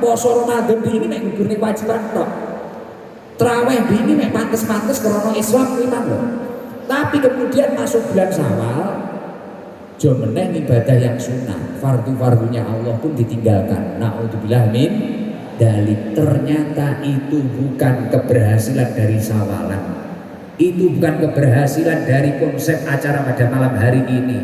poso Ramadan ini nek gugurne kewajiban tok. Traweh ini nek pantes-pantes krana Islam kuwi lho. Tapi kemudian masuk bulan Syawal, jo meneh ibadah yang sunnah, fardu-fardunya Allah pun ditinggalkan. Naudzubillah min dalik. Ternyata itu bukan keberhasilan dari Syawalan. Itu bukan keberhasilan dari konsep acara pada malam hari ini.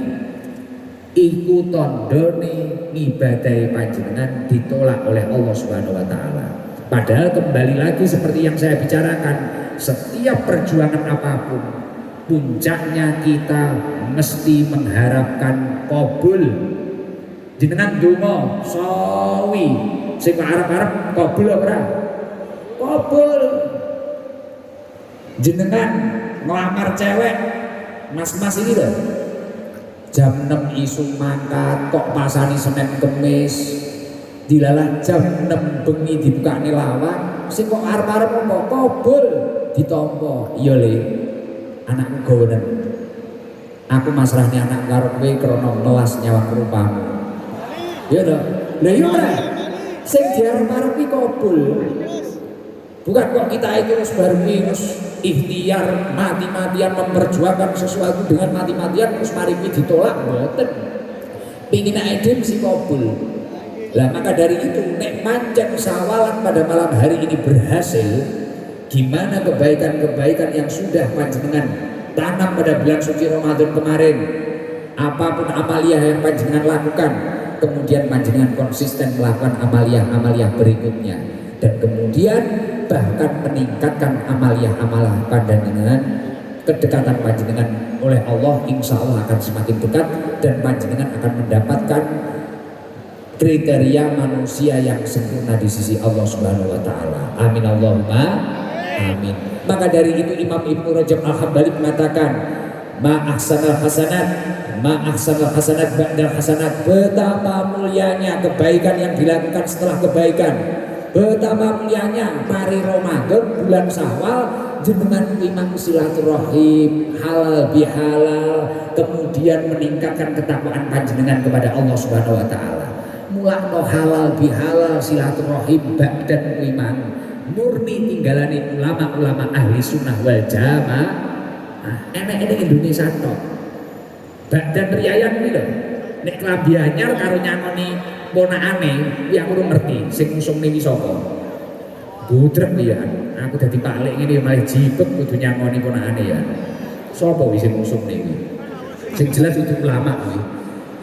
Iku tondone ngibadahi panjenengan ditolak oleh Allah Subhanahu wa taala. Padahal kembali lagi seperti yang saya bicarakan, setiap perjuangan apapun puncaknya kita mesti mengharapkan qabul. Jenengan donga sawi sing arep-arep qabul ora? Qabul. Jenengan ngelamar cewek mas-mas ini loh, jam 6 isu mangkat kok pasani Senin Kemis, dilalah jam 6 bengi dibuka lawang, sing kok arep-arep ngomong kabul ditampa. Iya le, anakku gawenan, aku masrahne anak karo kowe krana melas nyawang rupamu. Iya lho, lha iya ora sing diarep-arep iki kabul. Bukan kok kita itu harus harus ikhtiar mati-matian memperjuangkan sesuatu dengan mati-matian terus mari ditolak, mboten. Pingin ae mesti kabul. Lah maka dari itu nek pancen Syawalan pada malam hari ini berhasil, gimana kebaikan-kebaikan yang sudah panjenengan tanam pada bulan suci Ramadan kemarin, apapun amaliah yang panjenengan lakukan, kemudian panjenengan konsisten melakukan amaliah berikutnya, dan kemudian bahkan meningkatkan amaliah-amaliah panjenengan, kedekatan panjenengan oleh Allah insya Allah akan semakin dekat, dan panjenengan akan mendapatkan kriteria manusia yang sempurna di sisi Allah Subhanahu wa taala. Amin Allahumma amin. Maka dari itu Imam Ibnu Rajab Al-Hambali mengatakan, ma ahsanal hasanat ba'dal hasanat. Betapa mulianya kebaikan yang dilakukan setelah kebaikan. Betapa mulianya mari Ramadan bulan Syawal jenengan imam silaturahim halal bihalal, kemudian meningkatkan ketakwaan panjenengan kepada Allah Subhanahu wa taala. Mulakno halal bihalal silaturahim ba'dan iman murni tinggalane ulama-ulama ahli sunnah wal jamaah. Enek-enek Indonesia tok. Ba'dan riayan kuwi lho. Nek klambi anyar karo nyangoni ponakane ya aku ngerti sing ngusung niki sapa. Budrek ya. Aku dadi paklek ngene malah jibek kudu nyangoni ponakane ya. Sapa wis sing ngusung niki? Sing jelas itu ulama kuwi.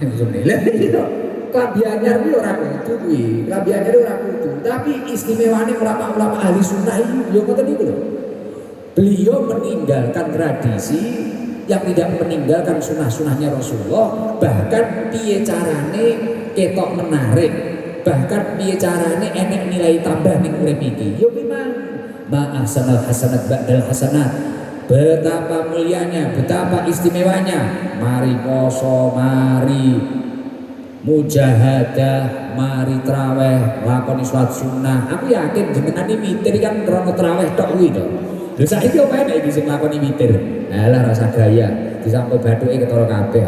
Sing ngusung niki. Lah iya. Klambi anyar kuwi ora kudu kuwi. Klambi anyar ora kudu, tapi istimewane ulama-ulama ahli sunnah iki yo ngoten niku lho. Beliau meninggalkan tradisi yang tidak meninggalkan sunnah-sunnahnya Rasulullah, bahkan piye carane ketok menarik, bahkan piye carane enek nilai tambah ning urip iki. Yo memang ma ahsanal hasanat ba'dal hasanat. Betapa mulianya, betapa istimewanya mari poso, mari mujahadah, mari traweh, lakoni salat sunnah. Aku yakin jenengan iki mitir kan rono traweh tok kuwi to. Lha saiki opo enek iki sing lakoni mitir? Alah rasa gaya, disampo bathuke ketara kabeh.